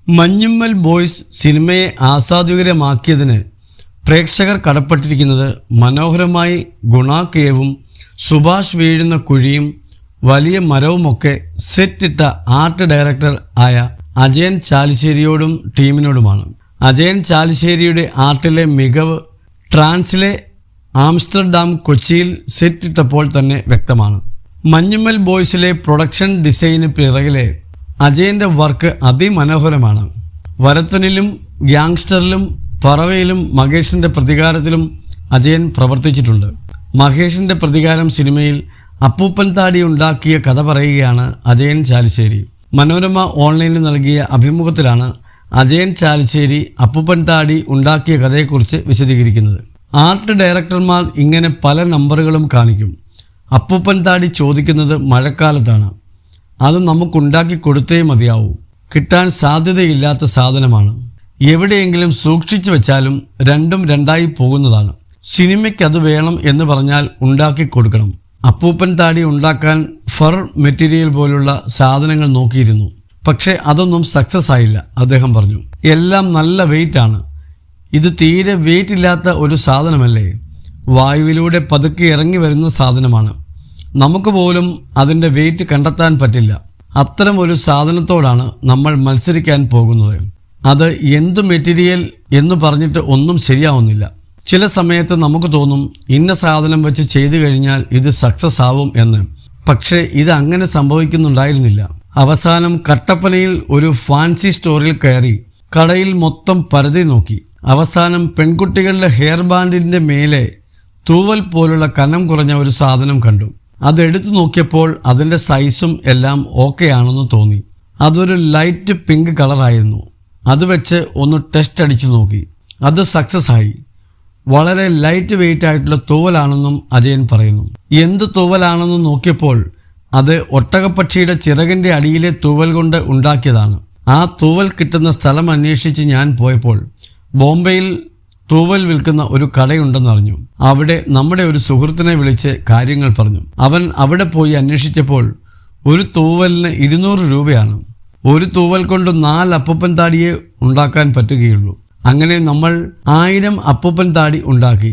Manjummel boys സിനിമയെ ആസ്വാദ്യകരമാക്കിയതിന് പ്രേക്ഷകർ കടപ്പെട്ടിരിക്കുന്നത് മനോഹരമായി ഗുണാക്കേവും സുഭാഷ് വീഴുന്ന കുഴിയും വലിയ മരവുമൊക്കെ സെറ്റിട്ട ആർട്ട് ഡയറക്ടർ ആയ അജയൻ ചാലിശ്ശേരിയോടും ടീമിനോടുമാണ്. അജയൻ ചാലിശ്ശേരിയുടെ ആർട്ടിലെ മികവ് ട്രാൻസിലെ ആംസ്റ്റർഡാം കൊച്ചിയിൽ സെറ്റിട്ടപ്പോൾ തന്നെ വ്യക്തമാണ്. മഞ്ഞുമ്മൽ ബോയ്സിലെ പ്രൊഡക്ഷൻ ഡിസൈന് പിറകിലെ അജയൻ്റെ വർക്ക് അതിമനോഹരമാണ്. വരത്തനിലും ഗ്യാങ്സ്റ്ററിലും പറവയിലും മഹേഷിൻ്റെ പ്രതികാരത്തിലും അജയൻ പ്രവർത്തിച്ചിട്ടുണ്ട്. മഹേഷിൻ്റെ പ്രതികാരം സിനിമയിൽ അപ്പൂപ്പൻ താടി ഉണ്ടാക്കിയ കഥ പറയുകയാണ് അജയൻ ചാലിശ്ശേരി. മനോരമ ഓൺലൈനിൽ നൽകിയ അഭിമുഖത്തിലാണ് അജയൻ ചാലിശ്ശേരി അപ്പൂപ്പൻ താടി ഉണ്ടാക്കിയ കഥയെക്കുറിച്ച് വിശദീകരിക്കുന്നത്. ആർട്ട് ഡയറക്ടർമാർ ഇങ്ങനെ പല നമ്പറുകളും കാണിക്കും. അപ്പൂപ്പൻ താടി ചോദിക്കുന്നത് മഴക്കാലത്താണ്. അത് നമുക്കുണ്ടാക്കി കൊടുത്തേ മതിയാവൂ. കിട്ടാൻ സാധ്യതയില്ലാത്ത സാധനമാണ്. എവിടെയെങ്കിലും സൂക്ഷിച്ചു വെച്ചാലും രണ്ടും രണ്ടായി പോകുന്നതാണ്. സിനിമയ്ക്ക് അത് വേണം എന്ന് പറഞ്ഞാൽ ഉണ്ടാക്കി കൊടുക്കണം. അപ്പൂപ്പൻ താടി ഉണ്ടാക്കാൻ ഫർ മെറ്റീരിയൽ പോലുള്ള സാധനങ്ങൾ നോക്കിയിരുന്നു. പക്ഷേ അതൊന്നും സക്സസ് ആയില്ല, അദ്ദേഹം പറഞ്ഞു. എല്ലാം നല്ല വെയിറ്റ് ആണ്. ഇത് തീരെ വെയിറ്റ് ഇല്ലാത്ത ഒരു സാധനമല്ലേ? വായുവിലൂടെ പതുക്കെ ഇറങ്ങി വരുന്ന സാധനമാണ്. നമുക്ക് പോലും അതിൻ്റെ വെയിറ്റ് കണ്ടെത്താൻ പറ്റില്ല. അത്തരം ഒരു സാധനത്തോടാണ് നമ്മൾ മത്സരിക്കാൻ പോകുന്നത്. അത് എന്ത് മെറ്റീരിയൽ എന്ന് പറഞ്ഞിട്ട് ഒന്നും ശരിയാവുന്നില്ല. ചില സമയത്ത് നമുക്ക് തോന്നും ഇന്ന സാധനം വെച്ച് ചെയ്തു കഴിഞ്ഞാൽ ഇത് സക്സസ് ആവും എന്ന്. പക്ഷേ ഇത് അങ്ങനെ സംഭവിക്കുന്നുണ്ടായിരുന്നില്ല. അവസാനം കട്ടപ്പനയിൽ ഒരു ഫാൻസി സ്റ്റോറിൽ കയറി കടയിൽ മൊത്തം പരതി നോക്കി. അവസാനം പെൺകുട്ടികളുടെ ഹെയർ ബാൻഡിൻ്റെ മേലെ തൂവൽ പോലുള്ള കനം കുറഞ്ഞ ഒരു സാധനം കണ്ടു. അതെടുത്തു നോക്കിയപ്പോൾ അതിൻ്റെ സൈസും എല്ലാം ഓക്കെ ആണെന്ന് തോന്നി. അതൊരു ലൈറ്റ് പിങ്ക് കളറായിരുന്നു. അത് വെച്ച് ഒന്ന് ടെസ്റ്റ് അടിച്ചു നോക്കി. അത് സക്സസ് ആയി. വളരെ ലൈറ്റ് വെയിറ്റ് ആയിട്ടുള്ള തൂവലാണെന്നും അജയൻ പറയുന്നു. എന്ത് തൂവലാണെന്ന് നോക്കിയപ്പോൾ അത് ഒട്ടകപ്പക്ഷിയുടെ ചിറകിൻ്റെ അടിയിലെ തൂവൽ കൊണ്ട് ഉണ്ടാക്കിയതാണ്. ആ തൂവൽ കിട്ടുന്ന സ്ഥലം അന്വേഷിച്ച് ഞാൻ പോയപ്പോൾ ബോംബെയിൽ തൂവൽ വിൽക്കുന്ന ഒരു കടയുണ്ടെന്നറിഞ്ഞു. അവിടെ നമ്മുടെ ഒരു സുഹൃത്തിനെ വിളിച്ച് കാര്യങ്ങൾ പറഞ്ഞു. അവൻ അവിടെ പോയി അന്വേഷിച്ചപ്പോൾ ഒരു തൂവലിന് 200 രൂപയാണ്. ഒരു തൂവൽ കൊണ്ട് 4 അപ്പൂപ്പൻ താടിയെ ഉണ്ടാക്കാൻ പറ്റുകയുള്ളൂ. അങ്ങനെ നമ്മൾ 1000 അപ്പൂപ്പൻ താടി ഉണ്ടാക്കി.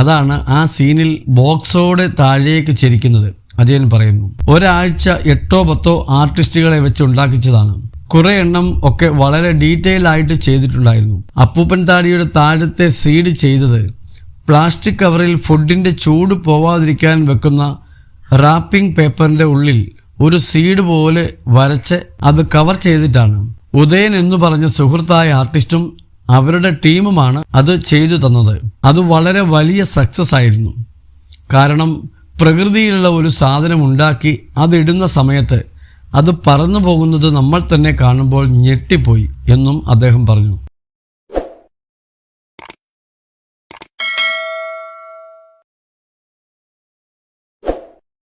അതാണ് ആ സീനിൽ ബോക്സോടെ താഴേക്ക് ചരിക്കുന്നത്, അജയൻ പറയുന്നു. ഒരാഴ്ച 8-10 ആർട്ടിസ്റ്റുകളെ വെച്ച് ഉണ്ടാക്കിച്ചതാണ്. കുറെ എണ്ണം ഒക്കെ വളരെ ഡീറ്റെയിൽ ആയിട്ട് ചെയ്തിട്ടുണ്ടായിരുന്നു. അപ്പൂപ്പൻ താടിയുടെ താഴത്തെ സീഡ് ചെയ്തത് പ്ലാസ്റ്റിക് കവറിൽ ഫുഡിൻ്റെ ചൂട് പോവാതിരിക്കാൻ വെക്കുന്ന റാപ്പിംഗ് പേപ്പറിൻ്റെ ഉള്ളിൽ ഒരു സീഡ് പോലെ വരച്ച് അത് കവർ ചെയ്തിട്ടാണ്. ഉദയൻ എന്ന് പറഞ്ഞ സുഹൃത്തായ ആർട്ടിസ്റ്റും അവരുടെ ടീമുമാണ് അത് ചെയ്തു തന്നത്. അത് വളരെ വലിയ സക്സസ് ആയിരുന്നു. കാരണം പ്രകൃതിയിലുള്ള ഒരു സാധനം ഉണ്ടാക്കി അതിടുന്ന സമയത്ത് അത് പറന്നു പോകുന്നത് നമ്മൾ തന്നെ കാണുമ്പോൾ ഞെട്ടിപ്പോയി എന്നും അദ്ദേഹം പറഞ്ഞു.